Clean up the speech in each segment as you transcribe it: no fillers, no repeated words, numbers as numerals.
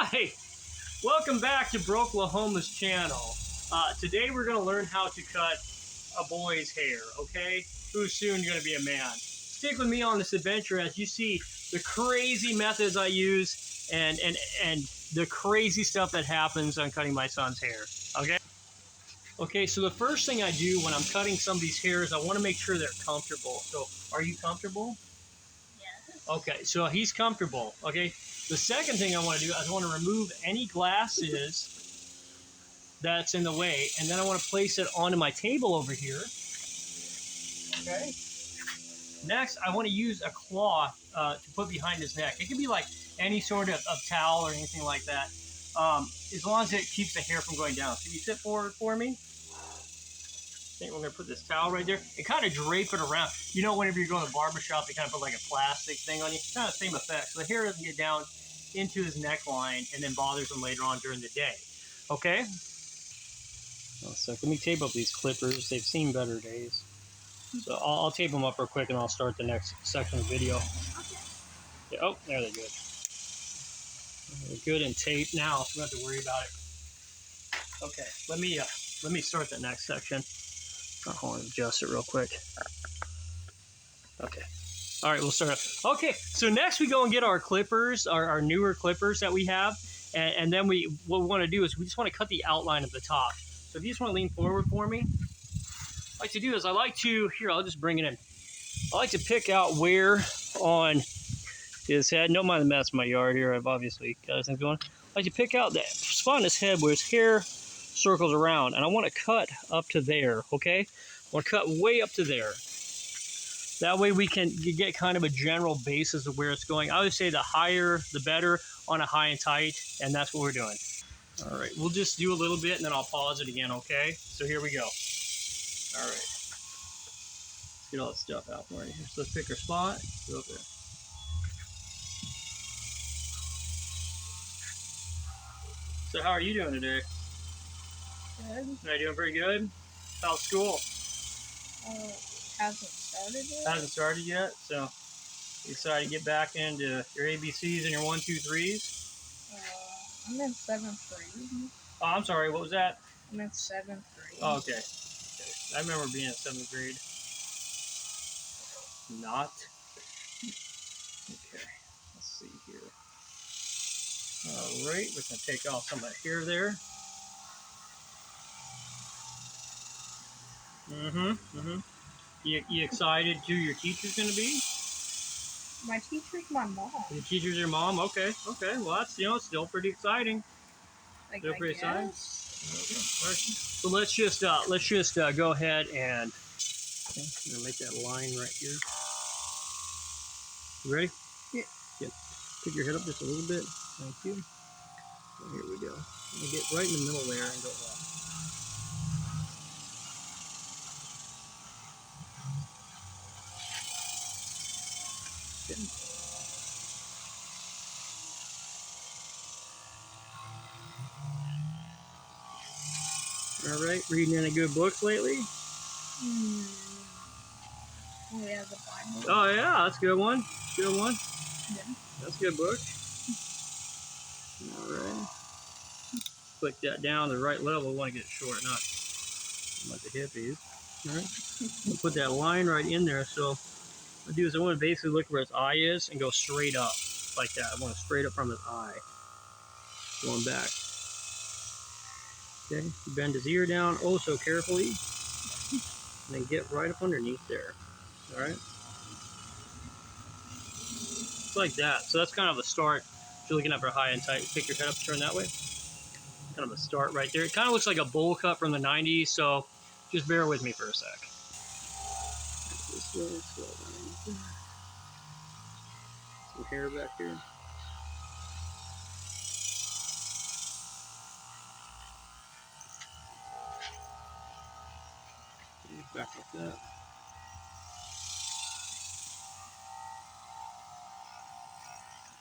Hi, welcome back to Brokelahoma's channel. Today we're going to learn how to cut a boy's hair, okay? Who's soon going to be a man. Stick with me on this adventure as you see the crazy methods I use and the crazy stuff that happens on cutting my son's hair, okay? Okay, so the first thing I do when I'm cutting somebody's hair is I want to make sure they're comfortable. So, are you comfortable? Yes. Okay, so he's comfortable, okay? The second thing I want to do is I want to remove any glasses that's in the way, and then I want to place it onto my table over here, okay? Next, I want to use a cloth to put behind his neck. It can be like any sort of towel or anything like that, as long as it keeps the hair from going down. Can you sit forward for me? I think we're going to put this towel right there and kind of drape it around. You know, whenever you go to the barbershop, they kind of put like a plastic thing on you. Kind of the same effect. So the hair doesn't get down into his neckline and then bothers him later on during the day. Okay? So let me tape up these clippers. They've seen better days. So I'll tape them up real quick and I'll start the next section of the video. Okay. Yeah, oh, there they're good. They're good and taped now, so we don't have to worry about it. Okay, let me start the next section. I'll adjust it real quick. Okay. All right, we'll start up. Okay, so next we go and get our clippers, our newer clippers that we have, and then what we want to do is we just want to cut the outline of the top. So if you just want to lean forward for me, what I like to do is here, I'll just bring it in. I like to pick out where on his head, don't mind the mess in my yard here, I've obviously got things going. I like to pick out that spot on his head where his hair circles around, and I want to cut up to there, okay? I want to cut way up to there. That way we can get kind of a general basis of where it's going. I would say the higher, the better on a high and tight, and that's what we're doing. All right, we'll just do a little bit and then I'll pause it again, okay? So here we go. All right. Let's get all this stuff out for you. So let's pick our spot. Go up there. So how are you doing today? Good. Are you doing pretty good? How's school? Hasn't started yet. Hasn't started yet, so you excited to get back into your ABCs and your 1, 2, 3s? I'm in 7th grade. Oh, I'm sorry, what was that? I'm in 7th grade. Oh, okay. I remember being in 7th grade. Not. Okay, let's see here. All right, we're going to take off some of the hair there. You excited who your teacher's going to be? My teacher's my mom. Your teacher's your mom? Okay. Well, that's, still pretty exciting. Like, Still pretty exciting? Okay. All right. So let's just go ahead and I'm gonna make that line right here. You ready? Yeah. Good. Pick your head up just a little bit. Thank you. And here we go. I'm gonna get right in the middle there and go up. Good. All right. Reading any good books lately? Oh yeah, the Bible. Oh yeah, that's a good one. Good one. Yeah. That's a good book. All right. Click that down to the right level. We want to get it short, not like the hippies. All right. We'll put that line right in there. So what I do is I want to basically look where his eye is and go straight up like that. I want to straight up from his eye. Going back. Okay. Bend his ear down oh so carefully. And then get right up underneath there. All right. It's like that. So that's kind of a start. If you're looking at for high and tight, pick your head up, turn that way. Kind of a start right there. It kind of looks like a bowl cut from the 90s, so just bear with me for a sec. This way, slow down. Some hair back here. Back like that.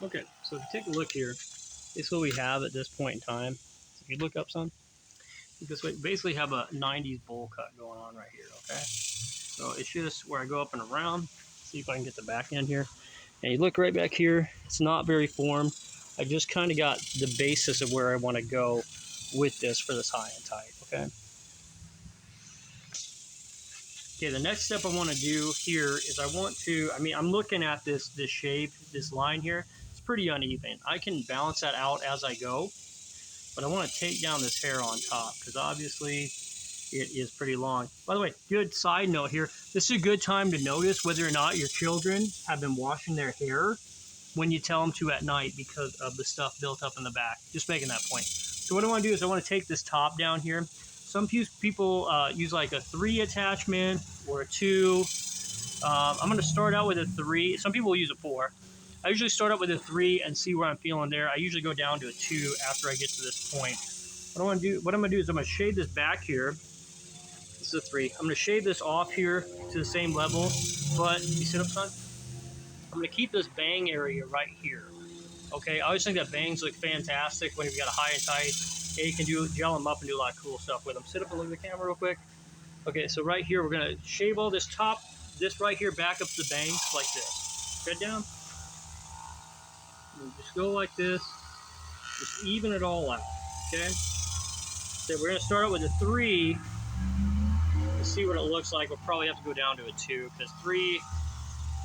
Okay, so if you take a look here, this is what we have at this point in time. So if you look up some, this way, basically have a 90s bowl cut going on right here, okay? So it's just where I go up and around. See if I can get the back end here. And you look right back here, it's not very formed. I just kind of got the basis of where I want to go with this for this high and tight, okay? Okay, the next step I want to do here is I'm looking at this shape, this line here. It's pretty uneven. I can balance that out as I go, but I want to take down this hair on top because obviously it is pretty long. By the way, good side note here. This is a good time to notice whether or not your children have been washing their hair when you tell them to at night because of the stuff built up in the back. Just making that point. So what I want to do is I want to take this top down here. Some people use like a 3 attachment or a 2. I'm going to start out with a 3. Some people will use a 4. I usually start out with a 3 and see where I'm feeling there. I usually go down to a 2 after I get to this point. What I'm going to do is I'm going to shade this back here. This is a 3. I'm going to shade this off here to the same level. But, you sit up, son? I'm going to keep this bang area right here. Okay, I always think that bangs look fantastic when you've got a high and tight. And you can gel them up and do a lot of cool stuff with them. Sit up and look at the camera real quick. Okay, so right here, we're going to shave all this top, this right here, back up to the bangs like this. Head down. And just go like this. Just even it all out, okay? So we're going to start out with a 3. To see what it looks like, we'll probably have to go down to a 2, because 3,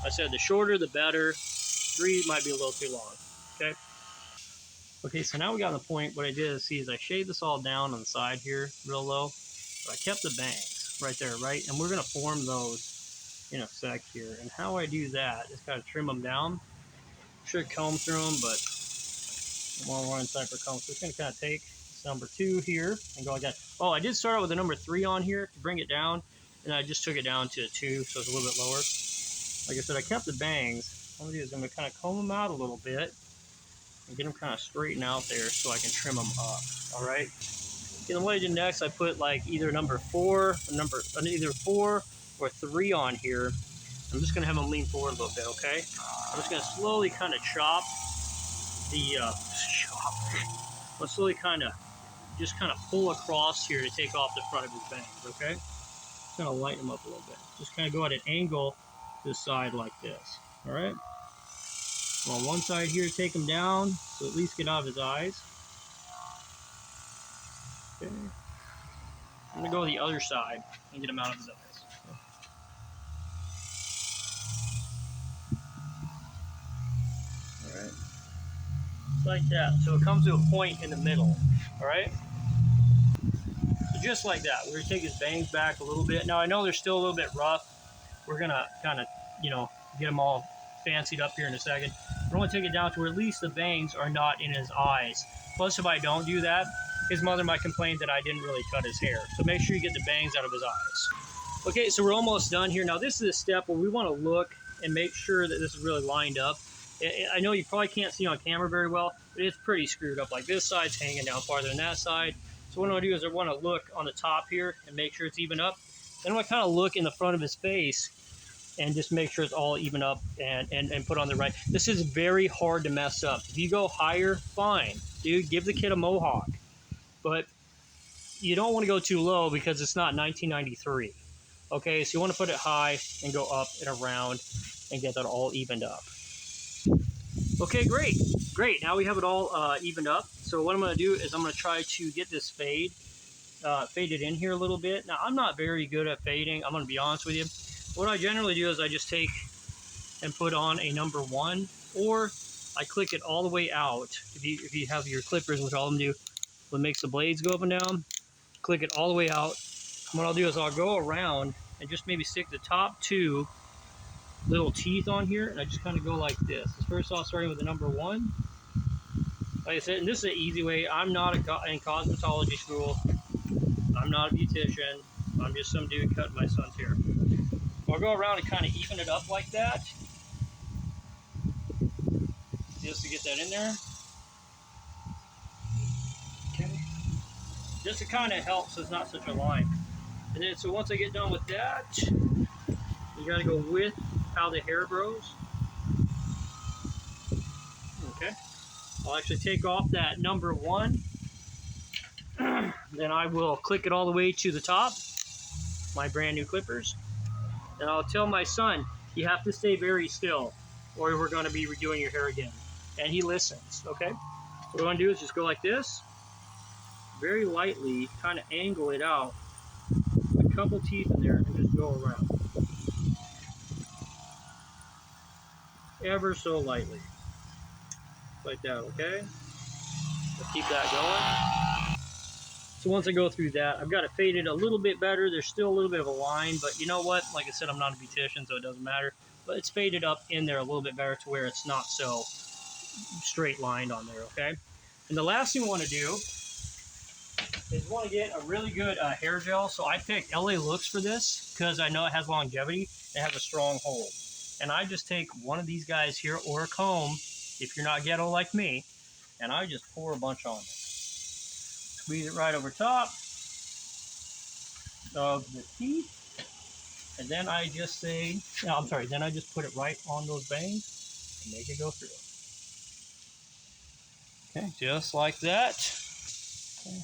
I said the shorter the better. 3 might be a little too long, okay? Okay, so now we got to the point. What I did is I shaved this all down on the side here, real low. But I kept the bangs right there, right? And we're going to form those in a sec here. And how I do that is kind of trim them down. Should comb through them, but I'm more inside for comb. So it's going to kind of take this number 2 here and go like that. Oh, I did start out with a number 3 on here to bring it down. And I just took it down to a 2, so it's a little bit lower. Like I said, I kept the bangs. What I'm going to do is I'm going to kind of comb them out a little bit. And get them kind of straightened out there so I can trim them up. All right. And what I did next, I put like either number 4, either 4 or 3 on here. I'm just gonna have them lean forward a little bit. Okay. I'm just gonna slowly kind of chop the Let's slowly kind of pull across here to take off the front of his bangs. Okay. Just gonna lighten them up a little bit. Just kind of go at an angle to the side like this. All right. On one side here, take him down, so at least get out of his eyes. Okay. I'm gonna go to the other side and get him out of his eyes. All right. Just like that. So it comes to a point in the middle. All right. So just like that. We're gonna take his bangs back a little bit. Now I know they're still a little bit rough. We're gonna kind of, get them all fancied up here in a second. I want to take it down to where at least the bangs are not in his eyes. Plus, if I don't do that, his mother might complain that I didn't really cut his hair. So make sure you get the bangs out of his eyes. Okay, so we're almost done here. Now, this is a step where we want to look and make sure that this is really lined up. I know you probably can't see on camera very well, but it's pretty screwed up. Like this side's hanging down farther than that side. So what I want to do is I want to look on the top here and make sure it's even up. Then I want to kind of look in the front of his face and just make sure it's all even up and put on the right. This is very hard to mess up. If you go higher, fine. Dude, give the kid a mohawk. But you don't want to go too low because it's not 1993. Okay, so you want to put it high and go up and around and get that all evened up. Okay, great. Now we have it all evened up. So what I'm going to do is I'm going to try to get this faded in here a little bit. Now, I'm not very good at fading. I'm going to be honest with you. What I generally do is I just take and put on a number 1, or I click it all the way out. If you have your clippers, which all of them do, what makes the blades go up and down, click it all the way out. And what I'll do is I'll go around and just maybe stick the top 2 little teeth on here, and I just kind of go like this. First off, starting with the number 1. Like I said, and this is an easy way. I'm not in cosmetology school. I'm not a beautician. I'm just some dude cutting my son's hair. So I'll go around and kind of even it up like that, just to get that in there. Okay. Just to kind of help so it's not such a line. And then, so once I get done with that, you got to go with how the hair grows. Okay. I'll actually take off that number 1. Then I will click it all the way to the top, my brand new clippers. And I'll tell my son, you have to stay very still or we're going to be redoing your hair again. and he listens, okay? So what we want to do is just go like this, very lightly, kind of angle it out, a couple teeth in there, and just go around. Ever so lightly. Like that, okay? Let's keep that going. So once I go through that, I've got it faded a little bit better. There's still a little bit of a line, but you know what? Like I said, I'm not a beautician, so it doesn't matter. But it's faded up in there a little bit better to where it's not so straight lined on there, okay? And the last thing we want to do is we want to get a really good hair gel. So I picked LA Looks for this because I know it has longevity. It has a strong hold. And I just take one of these guys here or a comb, if you're not ghetto like me, and I just pour a bunch on there. Squeeze it right over top of the teeth, and then I just say, no, I'm sorry, then I just put it right on those bangs and make it go through. Okay, just like that. Okay.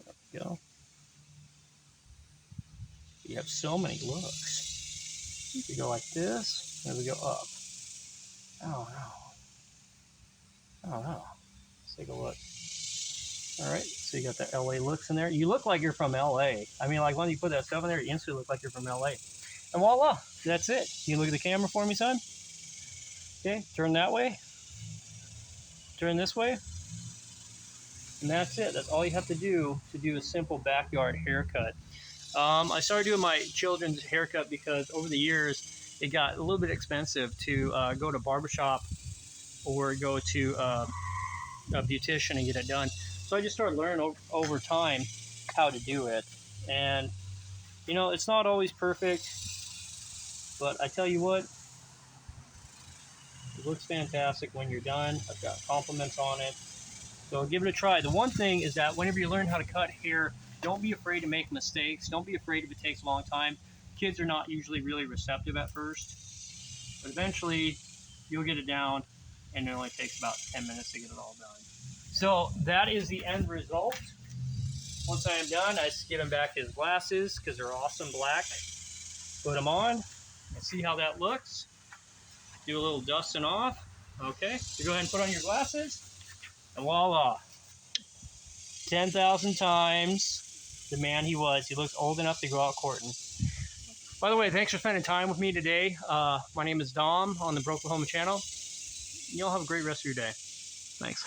There we go. You have so many looks. You go like this, and we go up. Oh no. Oh no. Let's take a look. All right, so you got the LA Looks in there. You look like you're from LA. I mean, like when you put that stuff in there, you instantly look like you're from LA. And voila, that's it. You look at the camera for me, son? Okay, turn that way. Turn this way. And that's it. That's all you have to do a simple backyard haircut. I started doing my children's haircut because over the years, it got a little bit expensive to go to barbershop or go to a beautician and get it done. So I just started learning over time how to do it. And, you know, it's not always perfect, but I tell you what, it looks fantastic when you're done. I've got compliments on it. So give it a try. The one thing is that whenever you learn how to cut hair, don't be afraid to make mistakes. Don't be afraid if it takes a long time. Kids are not usually really receptive at first, but eventually you'll get it down, and it only takes about 10 minutes to get it all done. So that is the end result. Once I am done, I just give him back his glasses because they're awesome black. Put them on and see how that looks. Do a little dusting off. Okay, so go ahead and put on your glasses, and voila. 10,000 times the man he was. He looks old enough to go out courting. By the way, thanks for spending time with me today. My name is Dom on the Broklahoma channel. You all have a great rest of your day. Thanks.